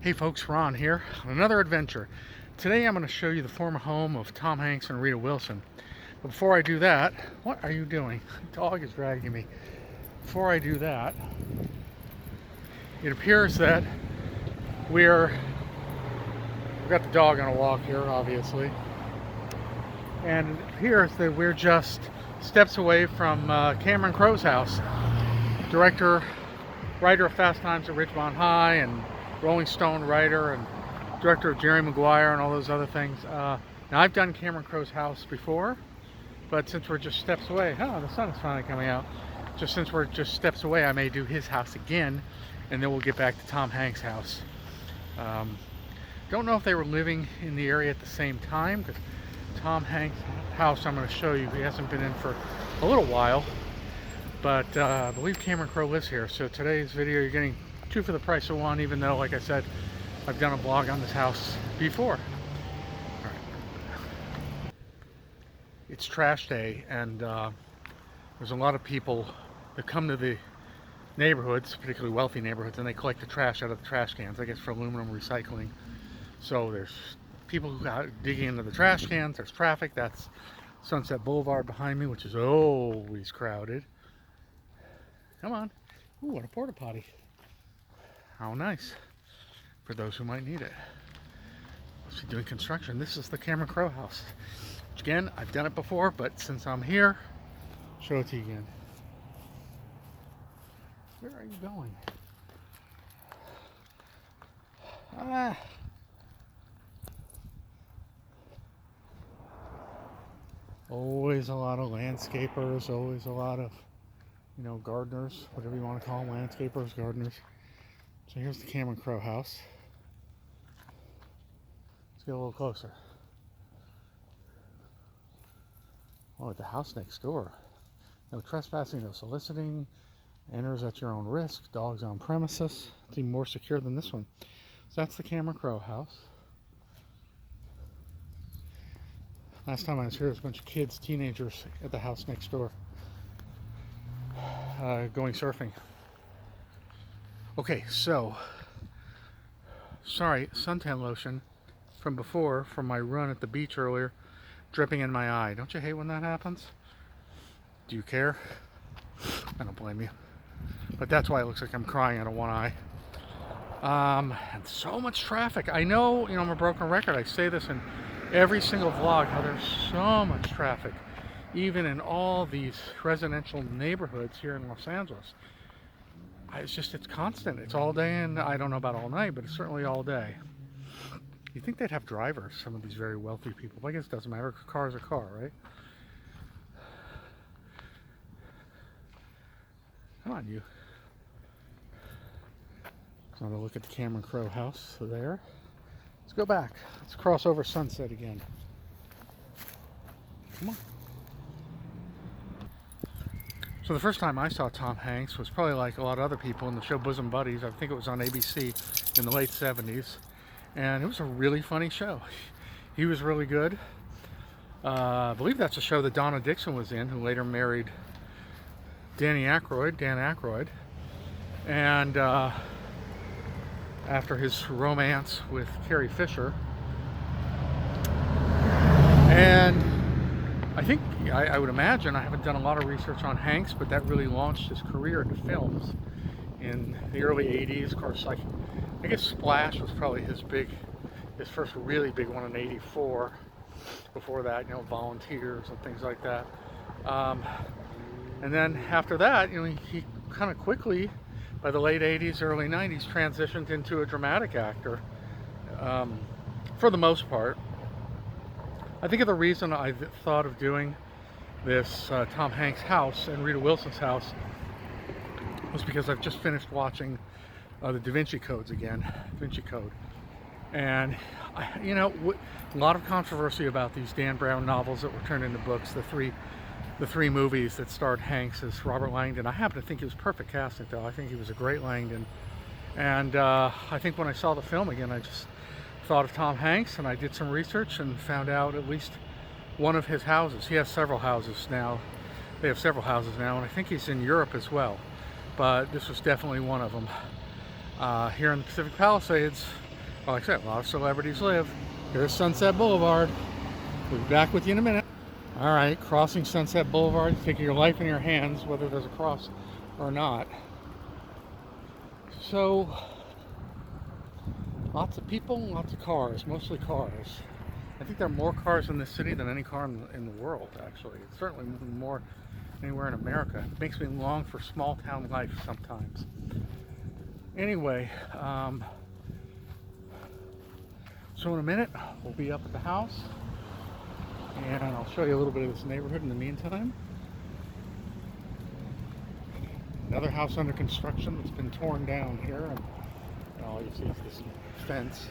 Hey folks, Ron here on another adventure. Today I'm going to show you the former home of Tom Hanks and Rita Wilson. But before I do that, what are you doing? The dog is dragging me. Before I do that, it appears that we've got the dog on a walk here, obviously. And it appears that we're just steps away from Cameron Crowe's house. Director, writer of Fast Times at Ridgemont High and Rolling Stone writer and director of Jerry Maguire and all those other things. Now I've done Cameron Crowe's house before, but since we're just steps away, the sun is finally coming out. Just since we're just steps away, I may do his house again, and then we'll get back to Tom Hanks' house. Don't know if they were living in the area at the same time, because Tom Hanks' house I'm going to show you, he hasn't been in for a little while, but I believe Cameron Crowe lives here. So today's video, you're getting two for the price of one, even though, like I said, I've done a vlog on this house before. All right. It's trash day, and there's a lot of people that come to the neighborhoods, particularly wealthy neighborhoods, and they collect the trash out of the trash cans, I guess for aluminum recycling. So there's people who are digging into the trash cans, there's traffic. That's Sunset Boulevard behind me, which is always crowded. Come on. Ooh, what a porta potty. How nice, for those who might need it. She's doing construction. This is the Cameron Crowe house. Which again, I've done it before, but since I'm here, show it to you again. Where are you going? Always a lot of landscapers, always a lot of, gardeners, whatever you want to call them, landscapers, gardeners. So here's the Cameron Crowe house. Let's get a little closer. Oh, the house next door. No trespassing, no soliciting. Enters at your own risk. Dogs on premises. It's even more secure than this one. So that's the Cameron Crowe house. Last time I was here, there was a bunch of kids, teenagers at the house next door, going surfing. Okay, so, sorry, suntan lotion from before, from my run at the beach earlier, dripping in my eye. Don't you hate when that happens? Do you care? I don't blame you. But that's why it looks like I'm crying out of one eye. And so much traffic. I know, I'm a broken record. I say this in every single vlog, how there's so much traffic, even in all these residential neighborhoods here in Los Angeles. It's constant. It's all day, and I don't know about all night, but it's certainly all day. You'd think they'd have drivers, some of these very wealthy people. But I guess it doesn't matter. A car's a car, right? Come on, you. So I'm going to look at the Cameron Crowe house there. Let's go back. Let's cross over Sunset again. Come on. So the first time I saw Tom Hanks was probably like a lot of other people in the show Bosom Buddies. I think it was on ABC in the late 70s. And it was a really funny show. He was really good. I believe that's a show that Donna Dixon was in, who later married Dan Aykroyd. And after his romance with Carrie Fisher. And I think, I would imagine, I haven't done a lot of research on Hanks, but that really launched his career into films in the early 80s. Of course, I guess Splash was probably his first really big one in 84. Before that, Volunteers and things like that. And then after that, he kind of quickly, by the late 80s, early 90s, transitioned into a dramatic actor, for the most part. I think the reason I thought of doing this Tom Hanks house and Rita Wilson's house was because I've just finished watching the Da Vinci Codes again, Da Vinci Code. And, a lot of controversy about these Dan Brown novels that were turned into books, the three movies that starred Hanks as Robert Langdon. I happen to think he was perfect casting, though. I think he was a great Langdon. And I think when I saw the film again, I just thought of Tom Hanks, and I did some research and found out at least one of his houses. He has several houses now. They have several houses now, and I think he's in Europe as well. But this was definitely one of them. Here in the Pacific Palisades, Well, like I said, a lot of celebrities live. Here's Sunset Boulevard. We'll be back with you in a minute. All right, crossing Sunset Boulevard, taking your life in your hands, whether there's a cross or not. So, lots of people, lots of cars, mostly cars. I think there are more cars in this city than any car in the world, actually. It's certainly more anywhere in America. It makes me long for small town life sometimes. Anyway, so in a minute, we'll be up at the house, and I'll show you a little bit of this neighborhood in the meantime. Another house under construction that's been torn down here, and all you see is this fence.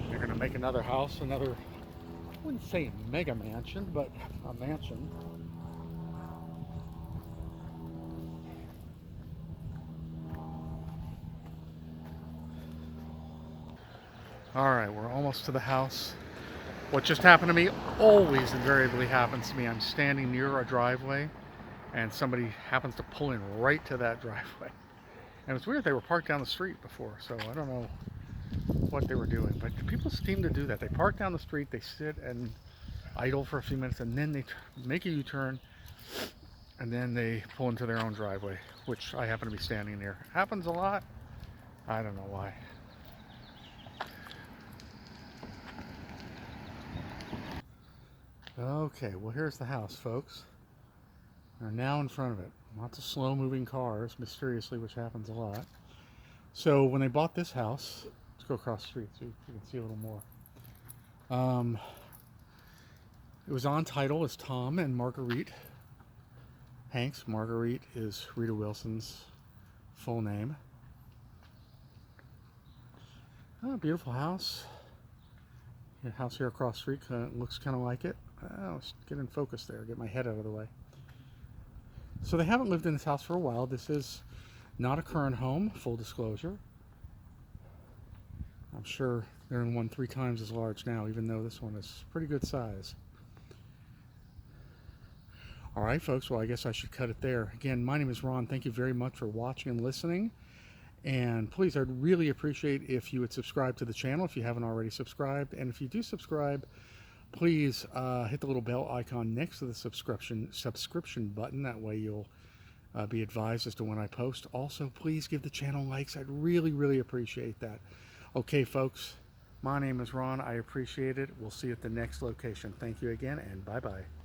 They're going to make another house, another, I wouldn't say mega mansion, but a mansion. Alright, we're almost to the house. What just happened to me always invariably happens to me. I'm standing near a driveway and somebody happens to pull in right to that driveway. And it's weird, they were parked down the street before, so I don't know what they were doing. But people seem to do that. They park down the street, they sit and idle for a few minutes, and then they make a U-turn, and then they pull into their own driveway, which I happen to be standing near. Happens a lot. I don't know why. Okay, well here's the house, folks. We're now in front of it. Lots of slow-moving cars, mysteriously, which happens a lot. So when they bought this house, let's go across the street so you can see a little more. It was on title as Tom and Marguerite Hanks. Marguerite is Rita Wilson's full name. Oh, beautiful house. Your house here across the street looks kind of like it. Let's get in focus there, get my head out of the way. So they haven't lived in this house for a while. This is not a current home, full disclosure. I'm sure they're in one 3 times as large now, even though this one is pretty good size. All right, folks, well, I guess I should cut it there. Again, my name is Ron. Thank you very much for watching and listening. And please, I'd really appreciate if you would subscribe to the channel if you haven't already subscribed. And if you do subscribe, please hit the little bell icon next to the subscription button. That way you'll be advised as to when I post. Also, please give the channel likes. I'd really appreciate that. Okay, folks, my name is Ron. I appreciate it. We'll see you at the next location. Thank you again, and bye-bye.